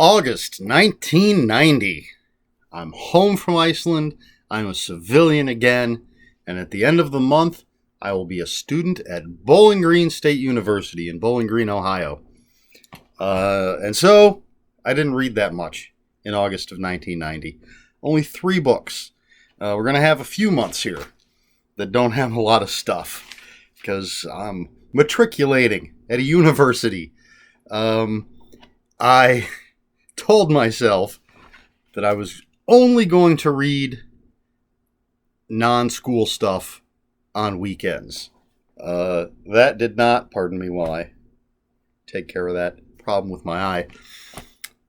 August 1990. I'm home from Iceland. I'm a civilian again. And at the end of the month, I will be a student at Bowling Green State University in Bowling Green, Ohio. And so I didn't read that much in August of 1990. Only 3 books. We're going to have a few months here that don't have a lot of stuff because I'm matriculating at a university. I told myself that I was only going to read non-school stuff on weekends. That did not, pardon me while I take care of that problem with my eye,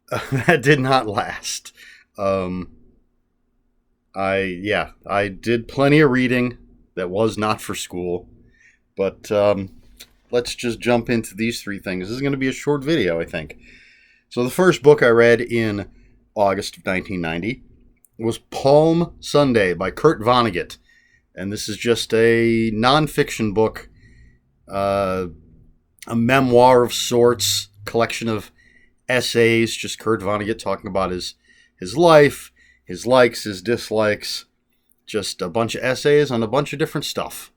that did not last. I did plenty of reading that was not for school, but let's just jump into these 3 things. This is going to be a short video, I think. So the first book I read in August of 1990 was Palm Sunday by Kurt Vonnegut. And this is just a nonfiction book, a memoir of sorts, collection of essays, just Kurt Vonnegut talking about his life, his likes, his dislikes, just a bunch of essays on a bunch of different stuff.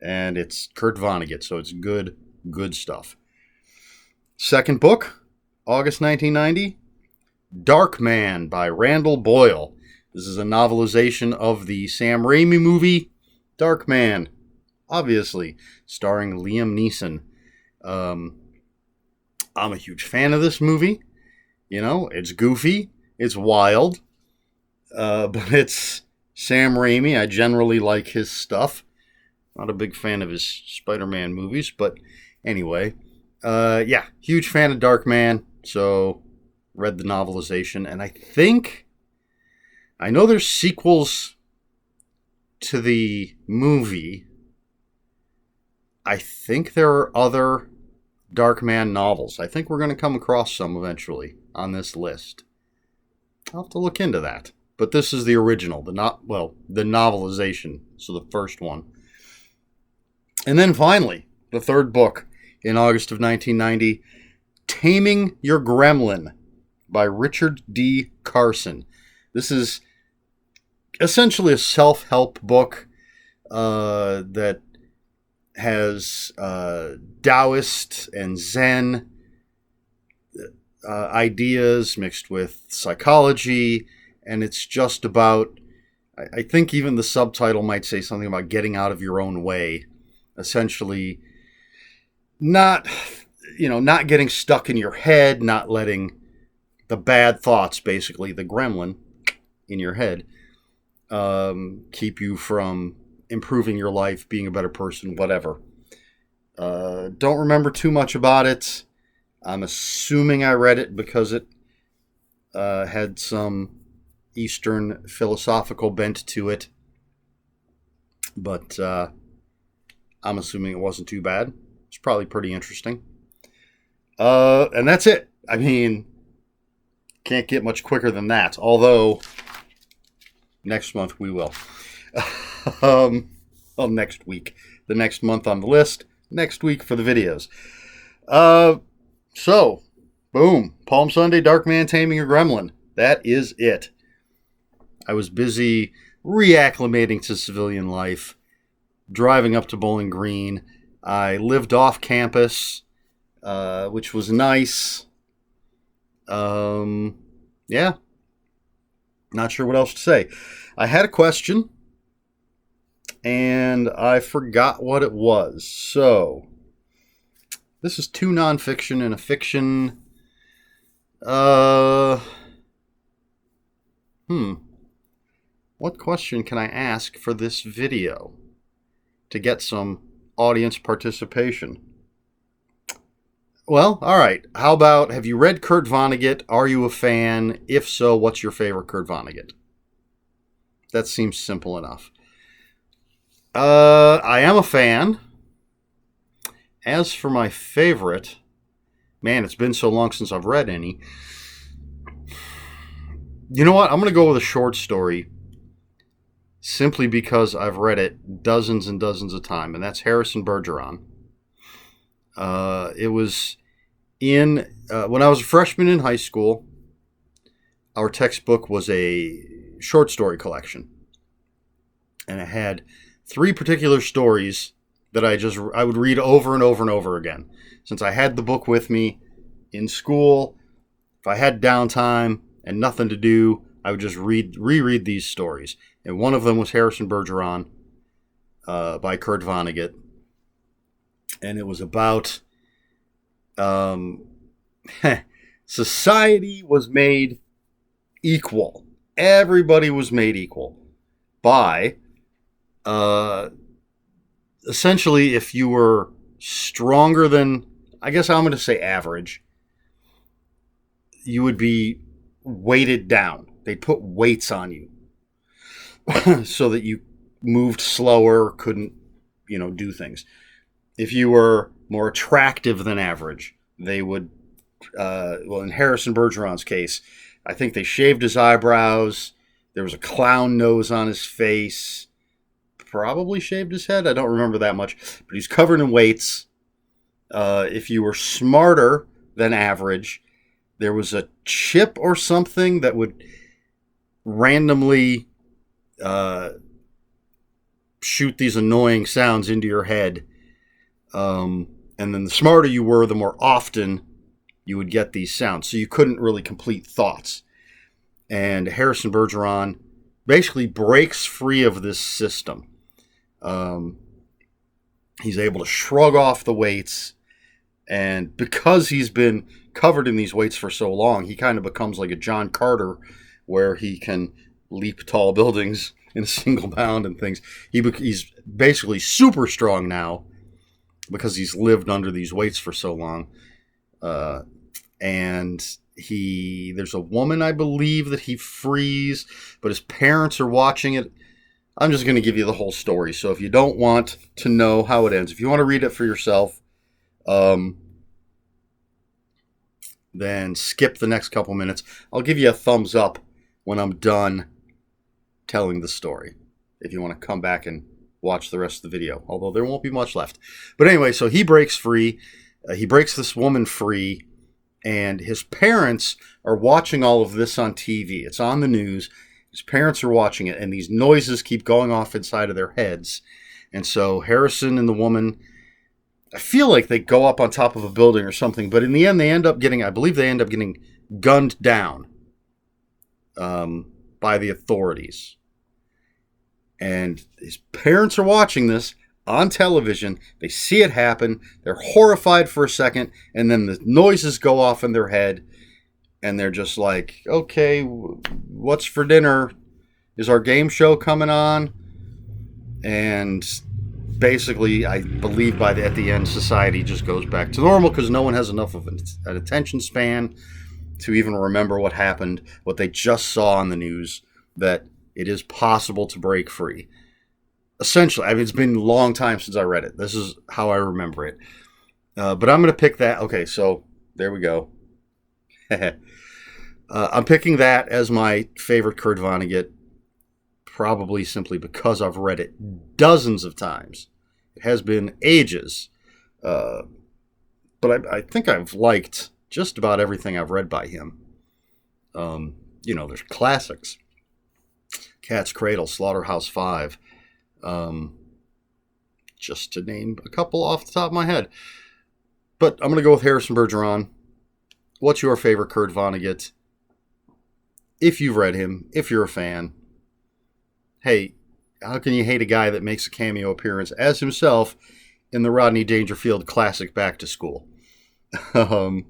And it's Kurt Vonnegut, so it's good stuff. Second book, August 1990, Dark Man by Randall Boyle. This is a novelization of the Sam Raimi movie, Dark Man, obviously, starring Liam Neeson. I'm a huge fan of this movie. You know, it's goofy, it's wild, but it's Sam Raimi. I generally like his stuff. Not a big fan of his Spider-Man movies, but anyway. Huge fan of Dark Man, so read the novelization. And I know there's sequels to the movie. I think there are other Dark Man novels. I think we're going to come across some eventually on this list. I'll have to look into that. But this is the original, the novelization, so the first one. And then finally, the third book in August of 1990, Taming Your Gremlin by Richard D. Carson. This is essentially a self-help book that has Taoist and Zen ideas mixed with psychology, and it's just about, I think even the subtitle might say something about getting out of your own way. Essentially, not getting stuck in your head, not letting the bad thoughts, basically, the gremlin in your head, keep you from improving your life, being a better person, whatever. Don't remember too much about it. I'm assuming I read it because it had some Eastern philosophical bent to it. But I'm assuming it wasn't too bad. It's probably pretty interesting. And that's it. I mean, can't get much quicker than that. Although, next month we will. Next week. The next month on the list. Next week for the videos. So, boom. Palm Sunday, Dark Man, Taming Your Gremlin. That is it. I was busy reacclimating to civilian life, driving up to Bowling Green. I lived off campus, which was nice. Not sure what else to say. I had a question, and I forgot what it was. So, this is 2 nonfiction and a fiction. What question can I ask for this video to get some audience participation? Well, all right. How about, have you read Kurt Vonnegut? Are you a fan? If so, what's your favorite Kurt Vonnegut? That seems simple enough. I am a fan. As for my favorite, man, it's been so long since I've read any. You know what? I'm going to go with a short story simply because I've read it dozens and dozens of times, and that's Harrison Bergeron. It was When I was a freshman in high school, our textbook was a short story collection, and it had 3 particular stories that I would read over and over and over again. Since I had the book with me in school, if I had downtime and nothing to do, I would just reread these stories. And one of them was Harrison Bergeron by Kurt Vonnegut, and it was about society was made equal. Everybody was made equal by essentially, if you were stronger than, I guess I'm going to say average, you would be weighted down. They'd put weights on you so that you moved slower, couldn't, do things. If you were more attractive than average, they would, in Harrison Bergeron's case, I think they shaved his eyebrows. There was a clown nose on his face. Probably shaved his head. I don't remember that much. But he's covered in weights. If you were smarter than average, there was a chip or something that would randomly shoot these annoying sounds into your head. And then the smarter you were, the more often you would get these sounds. So you couldn't really complete thoughts. And Harrison Bergeron basically breaks free of this system. He's able to shrug off the weights. And because he's been covered in these weights for so long, he kind of becomes like a John Carter, where he can leap tall buildings in a single bound and things. He's basically super strong now because he's lived under these weights for so long. And there's a woman, I believe, that he frees, but his parents are watching it. I'm just going to give you the whole story. So if you don't want to know how it ends, if you want to read it for yourself, then skip the next couple minutes. I'll give you a thumbs up when I'm done telling the story, if you want to come back and watch the rest of the video, although there won't be much left. But anyway, so he breaks free. He breaks this woman free, and his parents are watching all of this on TV. It's on the news. His parents are watching it, and these noises keep going off inside of their heads. And so Harrison and the woman, I feel like they go up on top of a building or something, but in the end, I believe they end up getting gunned down by the authorities. And his parents are watching this on television. They see it happen. They're horrified for a second, and then the noises go off in their head, and they're just like, okay, what's for dinner? Is our game show coming on? And basically, I believe at the end, society just goes back to normal because no one has enough of an attention span to even remember what happened, what they just saw on the news, that it is possible to break free. Essentially, it's been a long time since I read it. This is how I remember it. But I'm going to pick that. Okay, so there we go. I'm picking that as my favorite Kurt Vonnegut, probably simply because I've read it dozens of times. It has been ages. But I think I've liked just about everything I've read by him. There's classics. Cat's Cradle, Slaughterhouse-Five. Just to name a couple off the top of my head. But I'm going to go with Harrison Bergeron. What's your favorite Kurt Vonnegut? If you've read him, if you're a fan. Hey, how can you hate a guy that makes a cameo appearance as himself in the Rodney Dangerfield classic Back to School? Yeah,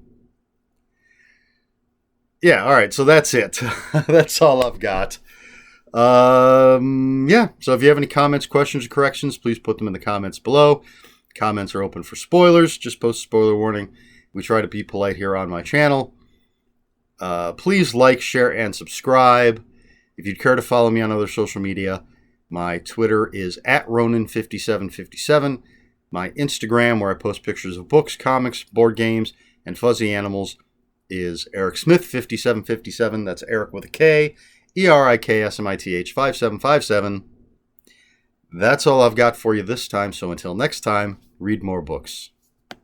all right, so that's it. That's all I've got. So if you have any comments, questions, or corrections, please put them in the comments below. Comments are open for spoilers. Just post a spoiler warning. We try to be polite here on my channel. Please like, share, and subscribe. If you'd care to follow me on other social media, my Twitter is @Ronin5757. My Instagram, where I post pictures of books, comics, board games, and fuzzy animals, is Erik Smith 5757. That's Erik with a K. ERIKSMITH 5757. That's all I've got for you this time, so until next time, read more books.